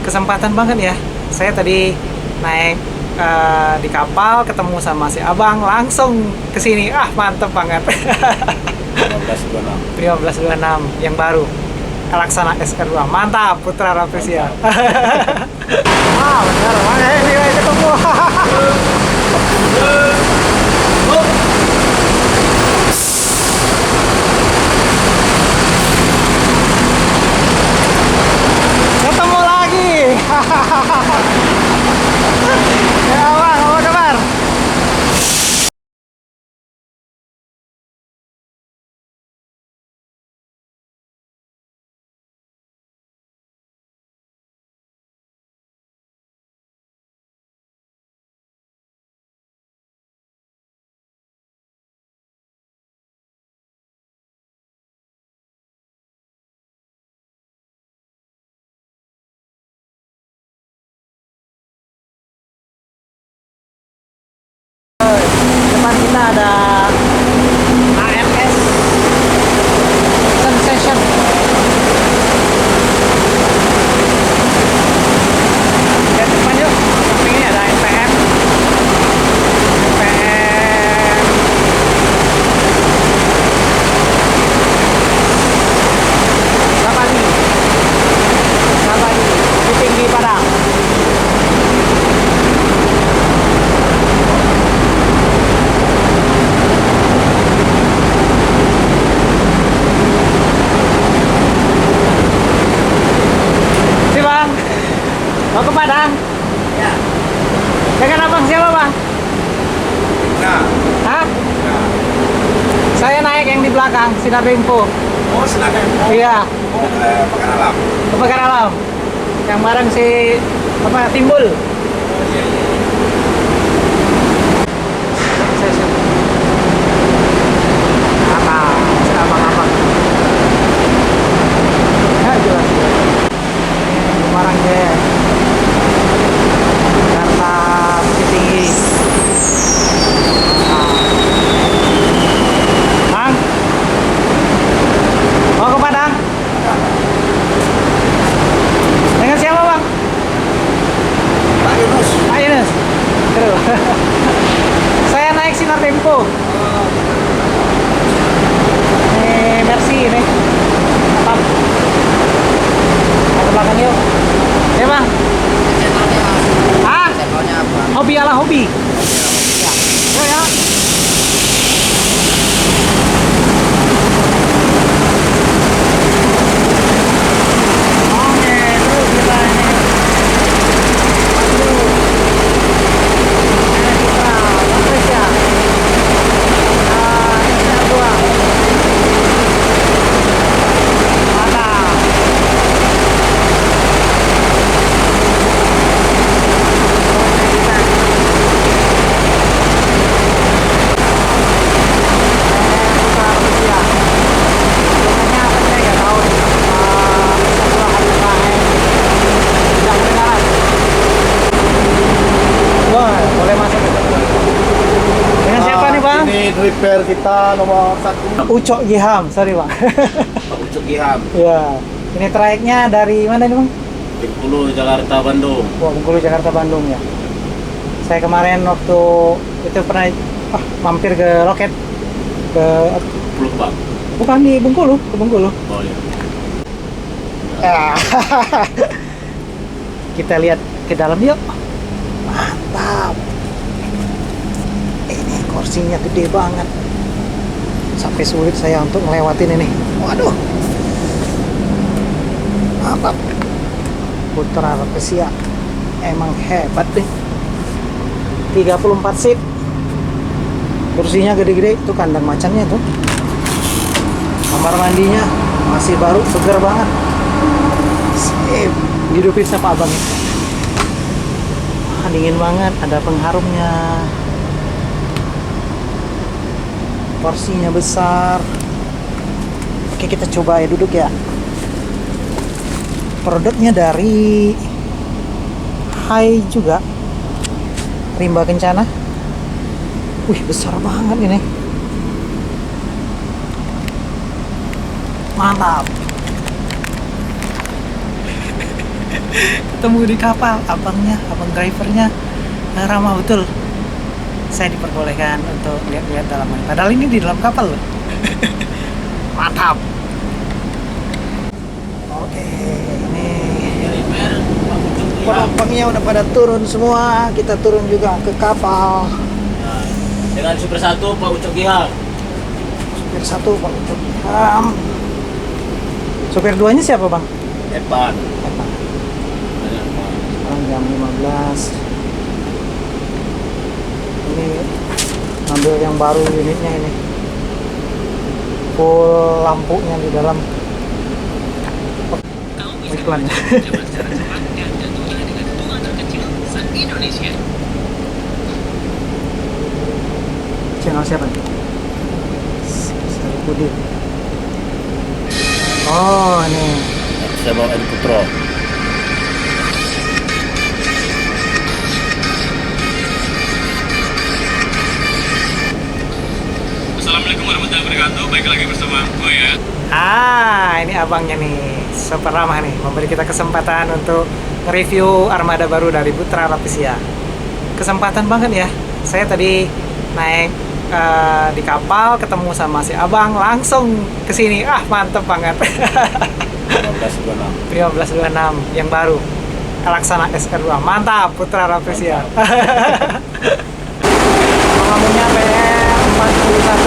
kesempatan banget ya. Saya tadi naik di kapal, ketemu sama si abang, langsung ke sini. Ah, mantep banget. 1526 yang baru. Laksana SR2. Mantap, Putra Rafflesia. Wah, benar. Ini ketemu. Ketemu lagi. Ya, Bang, apa kabar? Depan kita ada AMS Sensation. Lihat depan yuk. Samping ini ada NPM. NPM. Sabani. Sabani. Di tinggi Padang. Mau ke Padang? Ya. Dengan abang siapa, Bang? Nah, Hah? nah. Saya naik yang di belakang, Sinar Limpo. Oh, silakan. Iya, Oh, Pekan Alam. ke Pekan Alam. Yang bareng si apa Timbul. Oh, iya, iya. Apa? Abang-abang. Ya, jelas. Barang deh. Jakarta Bukit Tinggi. Bang, mau ke Padang? Dengan siapa, Bang? Pak Yunus. Pak Yunus. Terus. Saya naik Sinar Tempo. Ini Mercy ini. Mantap. Ke belakang yuk. Ya, Bang. Channelnya Mas. Ah, Channelnya apa? hobi ala hobi. Ya. Yuk, ya. Oke, terus kita ini. Aduh. Ini Putra Rafflesia. SR2. Mantap. Boleh masuk. Dengan siapa nih, Bang? Ini driver kita nomor 1. Ucok Giham, sorry, Bang. Pak Ucuk Giham. Ya, ini trayeknya dari mana nih, Bang? Bengkulu, Jakarta, Bandung. Wah, Bengkulu, Jakarta, Bandung ya. Saya kemarin waktu itu pernah mampir ke Roket ke Pelumpang. bukan di Bengkulu, ke Bengkulu. Oh, iya. Ah, kita lihat ke dalam yuk. Mantap. Ini kursinya gede banget. Sampai sulit saya untuk ngelewatin ini. Waduh. Mantap. Putra Rafflesia emang hebat deh. 34 seat. Kursinya gede-gede. Itu kandang macannya tuh. Kamar mandinya masih baru, segar banget. Sip. Hidupin siapa abang ini? Dingin banget, ada pengharumnya. Porsinya besar. Oke, kita coba ya duduk ya. Produknya dari Hai juga. Rimba Kencana. Wih, besar banget ini. Mantap. Ketemu di kapal abangnya, abang drivernya ramah betul. Saya diperbolehkan untuk lihat-lihat dalamnya. Padahal ini di dalam kapal loh. Mantap. Oke, ini penumpangnya udah pada turun semua. Kita turun juga ke kapal. Nah, dengan Super 1 Pak Ucok Giham. Supir 1 Pak Ucok Giham. Supir 2-nya siapa bang? Evan. Sekarang jam 15. Ini ambil yang baru unitnya ini. Full lampunya di dalam. Iklan. Channel siapa nih? Saripudin. Oh ini. Saya bawa Edi Putro. Assalamualaikum warahmatullahi wabarakatuh. Baik lagi bersama gue ya. Ini abangnya nih, super ramah nih, memberi kita kesempatan untuk review armada baru dari Putra Rapisia. Kesempatan banget ya. Saya tadi naik di kapal, ketemu sama si abang, langsung kesini. Mantep banget. 1526. 1526 yang baru. Laksana SR2. Mantap, Putra Rapisia. Pengamunya PR41.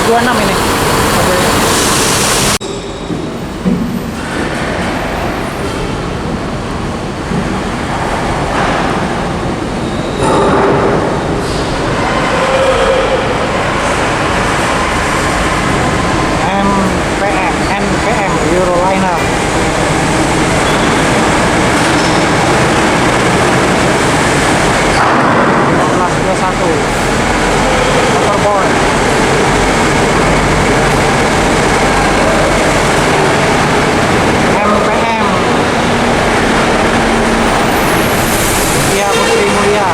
26 ini mobilnya. NPM Euroliner. Motorboy. MPM Iya Putri Mulia.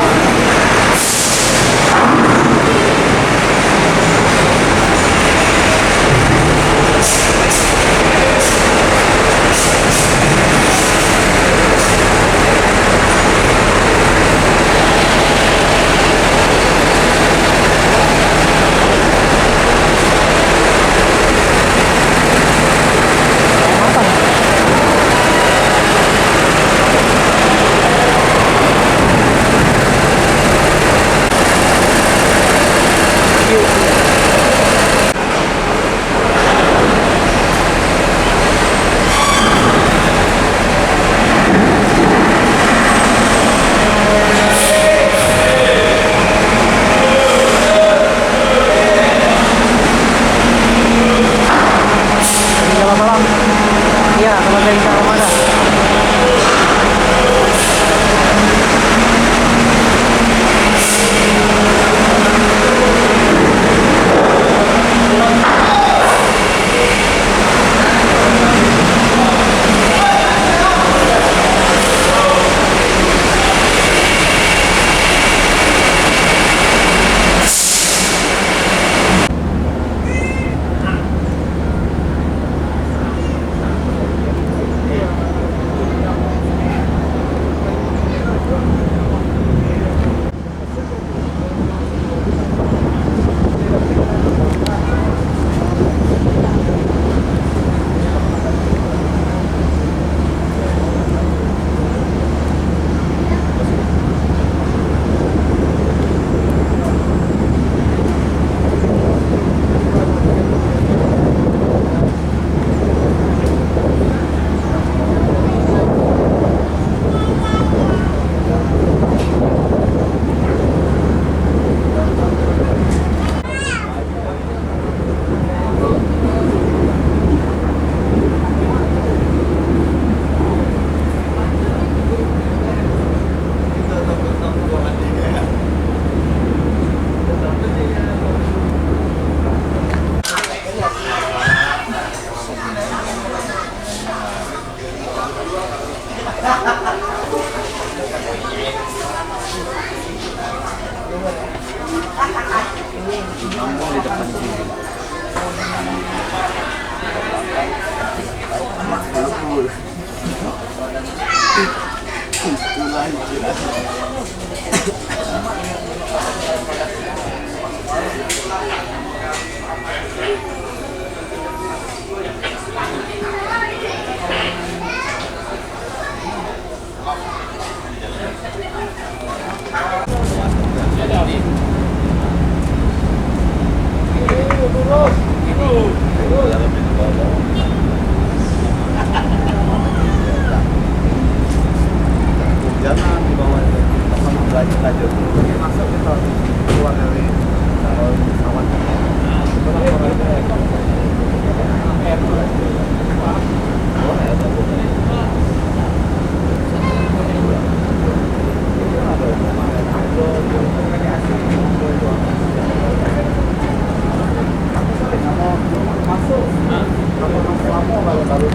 Iya, kalau dari Armada. Jangan dibawa lanjut masuk kita keluar dari pesawat. Masuk. Kalau masuk lama kalau baru